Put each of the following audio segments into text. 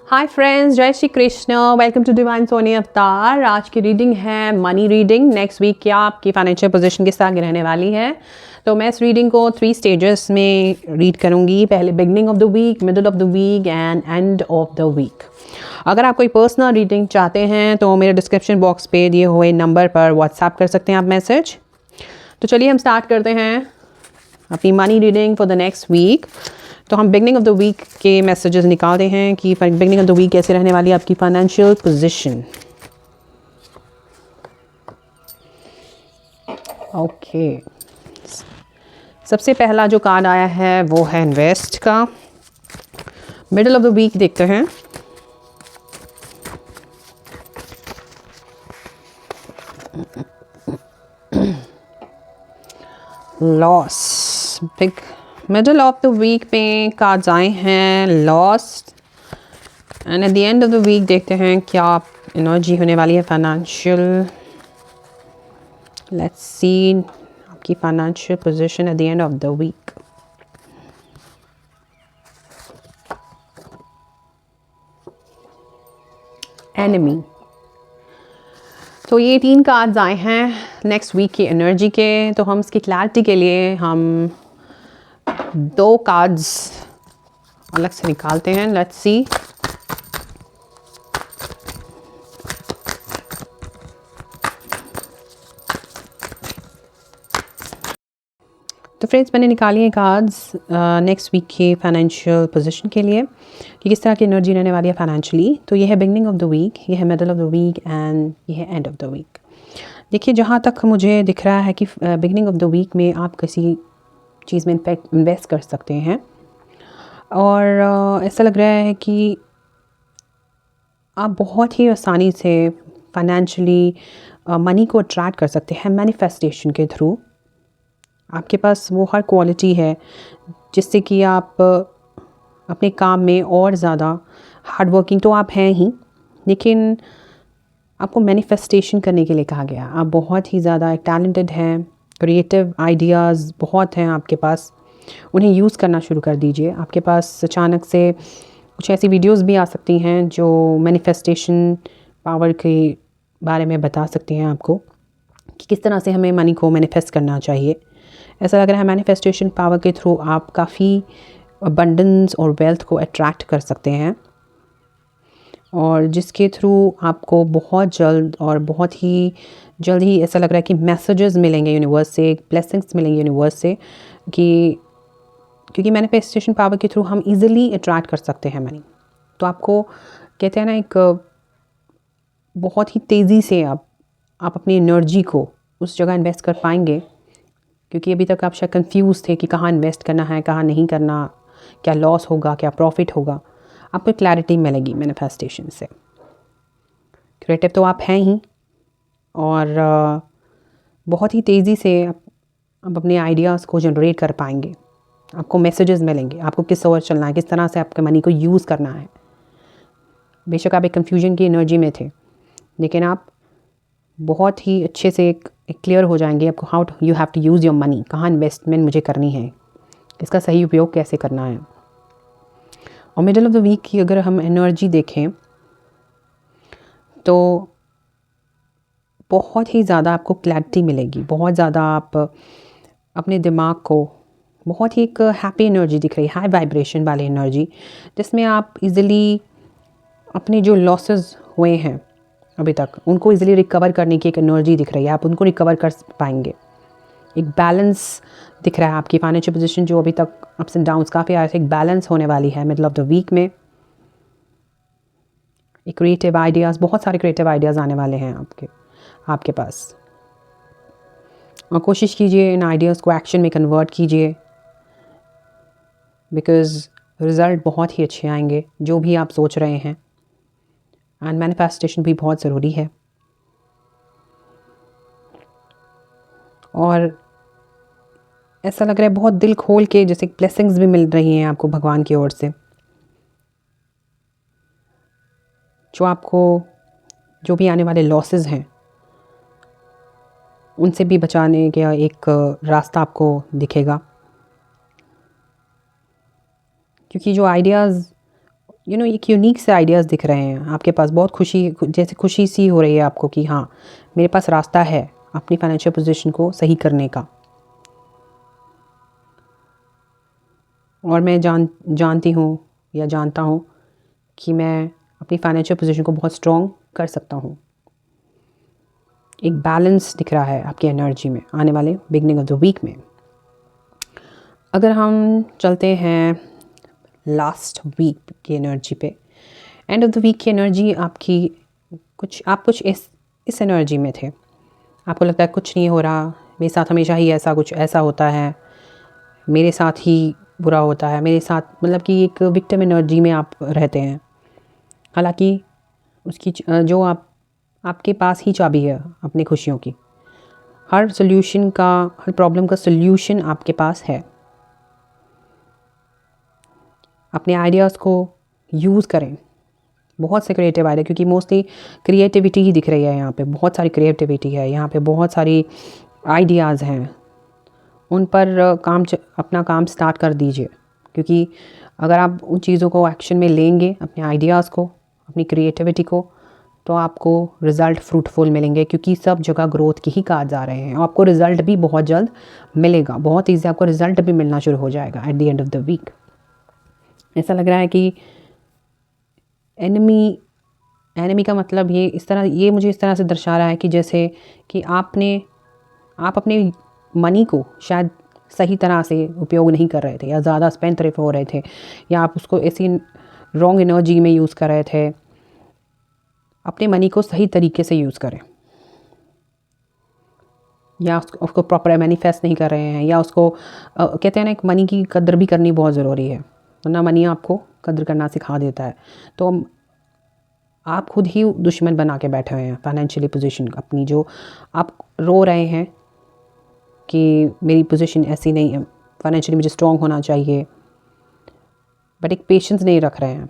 हाय friends, जय Shri Krishna. Welcome to divine Soni Avatar. आज की रीडिंग है मनी रीडिंग। नेक्स्ट वीक क्या आपकी फाइनेंशियल पोजीशन किस तरह की रहने वाली है। तो मैं इस रीडिंग को 3 स्टेजेस में रीड करूंगी। पहले beginning of the week, middle of the week and end of the week. अगर आप कोई पर्सनल रीडिंग चाहते हैं तो मेरे डिस्क्रिप्शन बॉक्स पे दिए हुए नंबर पर व्हाट्सएप कर सकते हैं आप मैसेज। तो चलिए हम स्टार्ट करते हैं अपनी money reading for the next week. तो हम बिगनिंग ऑफ द वीक के मैसेजेस निकालते हैं कि बिगनिंग ऑफ द वीक कैसे रहने वाली है आपकी फाइनेंशियल पोजीशन। ओके, सबसे पहला जो कार्ड आया है वो है इन्वेस्ट का। मिडल ऑफ द वीक देखते हैं। Loss. Big middle of the week में कार्ड्स आए हैं lost and at the end of the week देखते हैं क्या एनर्जी होने वाली है फाइनेंशियल। लेट्स सी आपकी financial position at the end of the week. Enemy. तो ये 3 कार्ड्स आए हैं नेक्स्ट वीक की एनर्जी के। तो हम इसकी क्लैरिटी के लिए हम 2 कार्ड्स अलग से निकालते हैं। Let's see. तो फ्रेंड्स, मैंने निकाली है कार्ड्स नेक्स्ट वीक के फाइनेंशियल पोजीशन के लिए कि किस तरह की एनर्जी रहने वाली है फाइनेंशियली। तो ये है बिगनिंग ऑफ द वीक, ये है middle of the week and ये है एंड ऑफ द वीक। देखिए, जहाँ तक मुझे दिख रहा है कि बिगनिंग ऑफ द वीक में आप किसी चीज़ में इन्वेस्ट कर सकते हैं और ऐसा लग रहा है कि आप बहुत ही आसानी से फाइनेंशियली मनी को अट्रैक्ट कर सकते हैं मैनिफेस्टेशन के थ्रू। आपके पास वो हर क्वालिटी है जिससे कि आप अपने काम में और ज़्यादा हार्ड वर्किंग तो आप हैं ही, लेकिन आपको मैनिफेस्टेशन करने के लिए कहा गया। आप बहुत ही ज़्यादा टैलेंटेड हैं, क्रिएटिव आइडियाज़ बहुत हैं आपके पास, उन्हें यूज़ करना शुरू कर दीजिए। आपके पास अचानक से कुछ ऐसी वीडियोस भी आ सकती हैं जो मैनिफेस्टेशन पावर के बारे में बता सकती हैं आपको कि किस तरह से हमें मनी को मैनिफेस्ट करना चाहिए। ऐसा लग रहा है मैनिफेस्टेशन पावर के थ्रू आप काफ़ी अबंडेंस और वेल्थ को अट्रैक्ट कर सकते हैं और जिसके थ्रू आपको बहुत जल्द और बहुत ही जल्द ही ऐसा लग रहा है कि मैसेजेस मिलेंगे यूनिवर्स से, ब्लेसिंग्स मिलेंगे यूनिवर्स से कि क्योंकि मैनिफेस्टेशन पावर के थ्रू हम इजीली अट्रैक्ट कर सकते हैं मनी। तो आपको कहते हैं ना, एक बहुत ही तेज़ी से आप अपनी एनर्जी को उस जगह इन्वेस्ट कर पाएंगे, क्योंकि अभी तक आप शायद कंफ्यूज थे कि कहाँ इन्वेस्ट करना है, कहाँ नहीं करना, क्या लॉस होगा, क्या प्रॉफिट होगा। आपको क्लैरिटी मिलेगी मैनिफेस्टेशन से। क्रिएटिव तो आप हैं ही और बहुत ही तेज़ी से आप अपने आइडियाज़ को जनरेट कर पाएंगे। आपको मैसेजेस मिलेंगे, आपको किस ओर चलना है, किस तरह से आपके मनी को यूज़ करना है। बेशक आप एक कन्फ्यूजन की एनर्जी में थे, लेकिन आप बहुत ही अच्छे से एक क्लियर हो जाएंगे आपको how you have to use your money, कहाँ इन्वेस्टमेंट मुझे करनी है, इसका सही उपयोग कैसे करना है। और मिडल ऑफ द वीक की अगर हम एनर्जी देखें तो बहुत ही ज़्यादा आपको क्लैरिटी मिलेगी, बहुत ज़्यादा आप अपने दिमाग को बहुत ही एक हैप्पी एनर्जी दिख रही है, हाई वाइब्रेशन वाली एनर्जी, जिसमें आप इजीली अपने जो लॉसेस हुए हैं अभी तक उनको इजीली रिकवर करने की एक एनर्जी दिख रही है। आप उनको रिकवर कर पाएंगे। एक बैलेंस दिख रहा है आपकी फाइनेंशियल पोजीशन जो अभी तक अप्स एंड डाउन्स काफ़ी आए थे, एक बैलेंस होने वाली है मिडल ऑफ द वीक में। एक क्रिएटिव आइडियाज़, बहुत सारे क्रिएटिव आइडियाज़ आने वाले हैं आपके पास, और कोशिश कीजिए इन आइडियाज़ को एक्शन में कन्वर्ट कीजिए, बिकॉज़ रिज़ल्ट बहुत ही अच्छे आएंगे जो भी आप सोच रहे हैं। एंड मैनिफेस्टेशन भी बहुत ज़रूरी है। और ऐसा लग रहा है बहुत दिल खोल के जैसे ब्लेसिंग्स भी मिल रही हैं आपको भगवान की ओर से, जो आपको जो भी आने वाले लॉसेस हैं उनसे भी बचाने का एक रास्ता आपको दिखेगा। क्योंकि जो आइडियाज़ एक यूनिक से आइडियाज़ दिख रहे हैं आपके पास। बहुत खुशी, जैसे खुशी सी हो रही है आपको कि हाँ, मेरे पास रास्ता है अपनी फाइनेंशियल पोजीशन को सही करने का। और मैं जानती हूँ या जानता हूँ कि मैं अपनी फाइनेंशियल पोजीशन को बहुत स्ट्रॉन्ग कर सकता हूँ। एक बैलेंस दिख रहा है आपकी एनर्जी में आने वाले बिगनिंग ऑफ द वीक में। अगर हम चलते हैं लास्ट वीक की एनर्जी पे, एंड ऑफ द वीक की एनर्जी आपकी आप कुछ इस एनर्जी में थे। आपको लगता है कुछ नहीं हो रहा, मेरे साथ हमेशा ही ऐसा होता है, मेरे साथ ही बुरा होता है, मेरे साथ, मतलब कि एक विक्टिम एनर्जी में आप रहते हैं। हालांकि उसकी जो आपके पास ही चाबी है अपनी खुशियों की। हर प्रॉब्लम का सल्यूशन आपके पास है। अपने आइडियाज़ को यूज़ करें, बहुत से क्रिएटिव आइडिया, क्योंकि मोस्टली क्रिएटिविटी ही दिख रही है यहाँ पे। बहुत सारी क्रिएटिविटी है यहाँ पे, बहुत सारी आइडियाज़ हैं। उन पर अपना काम स्टार्ट कर दीजिए, क्योंकि अगर आप उन चीज़ों को एक्शन में लेंगे, अपने आइडियाज़ को, अपनी क्रिएटिविटी को, तो आपको रिज़ल्ट फ्रूटफुल मिलेंगे। क्योंकि सब जगह ग्रोथ की ही कार्ड्स आ रहे हैं और आपको रिज़ल्ट भी बहुत जल्द मिलेगा। बहुत ईजी आपको रिज़ल्ट भी मिलना शुरू हो जाएगा at the end of the week. ऐसा लग रहा है कि एनिमी का मतलब ये मुझे इस तरह से दर्शा रहा है कि जैसे कि आप अपने मनी को शायद सही तरह से उपयोग नहीं कर रहे थे, या ज़्यादा स्पेंड हो रहे थे, या आप उसको ऐसी रॉन्ग एनर्जी में यूज़ कर रहे थे। अपने मनी को सही तरीके से यूज़ करें, या उसको प्रॉपर मैनिफेस्ट नहीं कर रहे हैं, या उसको कहते हैं ना, एक मनी की कदर भी करनी बहुत ज़रूरी है, वरना मनी आपको कदर करना सिखा देता है। तो आप खुद ही दुश्मन बना के बैठे हुए हैं फाइनेंशियली पोजीशन अपनी। जो आप रो रहे हैं कि मेरी पोजीशन ऐसी नहीं है, फाइनेंशियली मुझे स्ट्रॉन्ग होना चाहिए, बट एक पेशेंस नहीं रख रहे हैं।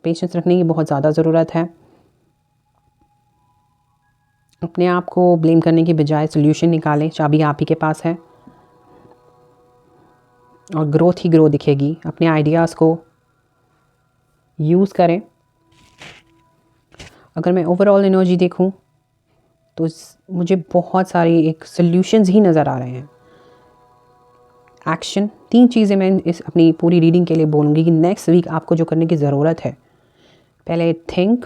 पेशेंस रखने की बहुत ज़्यादा ज़रूरत है। अपने आप को ब्लेम करने की बजाय सोल्यूशन निकालें, चाबी आप ही के पास है और ग्रोथ ही ग्रो दिखेगी। अपने आइडियाज़ को यूज़ करें। अगर मैं ओवरऑल एनर्जी देखूं तो मुझे बहुत सारी एक सॉल्यूशंस ही नज़र आ रहे हैं। एक्शन, 3 चीज़ें मैं इस अपनी पूरी रीडिंग के लिए बोलूँगी कि नेक्स्ट वीक आपको जो करने की ज़रूरत है। पहले think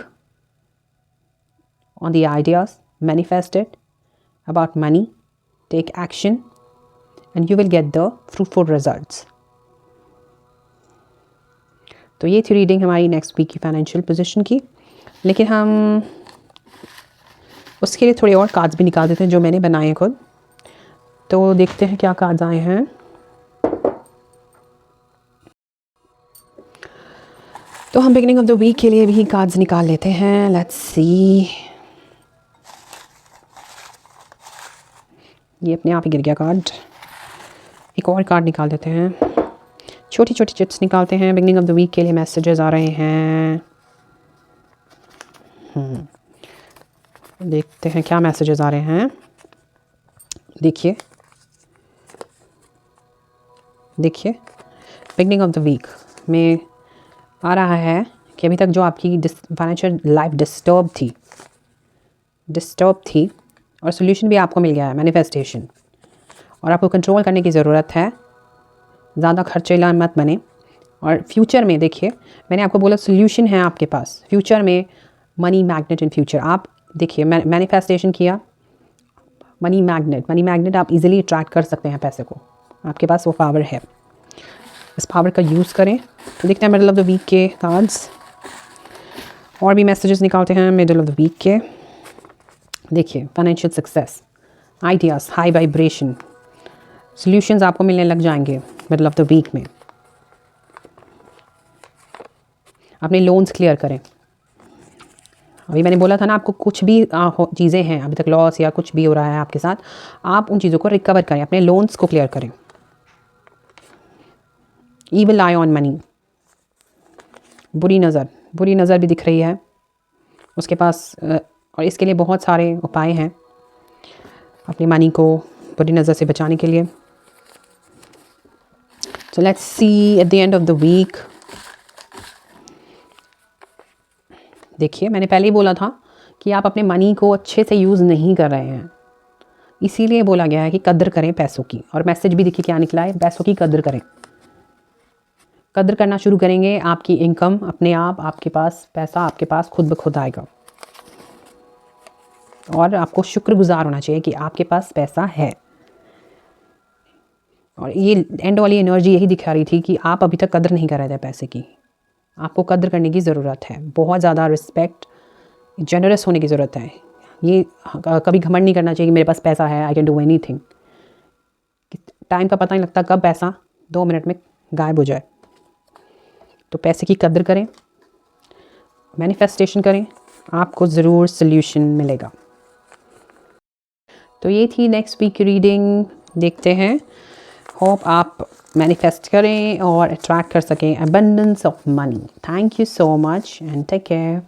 on the ideas, manifest it about money, take action and you will get the fruitful results. तो ये थी रीडिंग हमारी नेक्स्ट वीक की फाइनेंशियल पोजीशन की। लेकिन हम उसके लिए थोड़े और कार्ड्स भी निकाल देते हैं जो मैंने बनाए हैं खुद। तो देखते हैं क्या कार्ड्स आए हैं। तो हम बिगिनिंग ऑफ द वीक के लिए भी कार्ड्स निकाल लेते हैं। Let's see. ये अपने आप ही गिर गया कार्ड। एक और कार्ड निकाल देते हैं। छोटी छोटी चिप्स निकालते हैं। बिगिनिंग ऑफ द वीक के लिए मैसेजेस आ रहे हैं। देखते हैं क्या मैसेजेस आ रहे हैं। देखिए बिगिनिंग ऑफ द वीक में आ रहा है कि अभी तक जो आपकी फाइनेंशियल लाइफ डिस्टर्ब थी और सोल्यूशन भी आपको मिल गया है, मैनिफेस्टेशन। और आपको कंट्रोल करने की ज़रूरत है, ज़्यादा खर्चीला मत बने। और फ्यूचर में देखिए, मैंने आपको बोला सोल्यूशन है आपके पास। फ्यूचर में मनी मैग्नेट इन फ्यूचर, आप देखिए मैनिफेस्टेशन किया, मनी मैग्नेट आप इजीली अट्रैक्ट कर सकते हैं पैसे को। आपके पास वो पावर है, इस पावर का यूज़ करें। तो देखते हैं मिडल ऑफ द वीक के कार्ड्स। और भी मैसेजेस निकालते हैं मिडल ऑफ द वीक के। देखिए financial success, ideas, high vibration, solutions आपको मिलने लग जाएंगे मिडल ऑफ द वीक में। अपने लोन्स क्लियर करें। अभी मैंने बोला था ना, आपको कुछ भी चीज़ें हैं अभी तक लॉस या कुछ भी हो रहा है आपके साथ, आप उन चीज़ों को रिकवर करें, अपने लोन्स को क्लियर करें। ईविल आई ऑन मनी, बुरी नज़र भी दिख रही है उसके पास। और इसके लिए बहुत सारे उपाय हैं अपनी मनी को बुरी नज़र से बचाने के लिए। So let's see at the end of the week देखिए, मैंने पहले ही बोला था कि आप अपने मनी को अच्छे से यूज़ नहीं कर रहे हैं, इसीलिए बोला गया है कि कद्र करें पैसों की। और मैसेज भी देखिए क्या निकला है, पैसों की कद्र करें। कद्र करना शुरू करेंगे, आपकी इनकम अपने आप, आपके पास पैसा आपके पास खुद ब खुद आएगा। और आपको शुक्रगुजार होना चाहिए कि आपके पास पैसा है। और ये एंड वाली एनर्जी यही दिखा रही थी कि आप अभी तक कद्र नहीं कर रहे थे पैसे की। आपको कद्र करने की ज़रूरत है, बहुत ज़्यादा रिस्पेक्ट, जनरस होने की ज़रूरत है। ये कभी घमंड नहीं करना चाहिए कि मेरे पास पैसा है, I can do anything. Time का पता नहीं लगता कब पैसा 2 मिनट में गायब हो जाए। तो पैसे की कद्र करें, मैनिफेस्टेशन करें, आपको ज़रूर सल्यूशन मिलेगा। तो ये थी नेक्स्ट वीक की रीडिंग। देखते हैं, होप आप मैनिफेस्ट करें और अट्रैक्ट कर सकें abundance of money. Thank you so much and take care.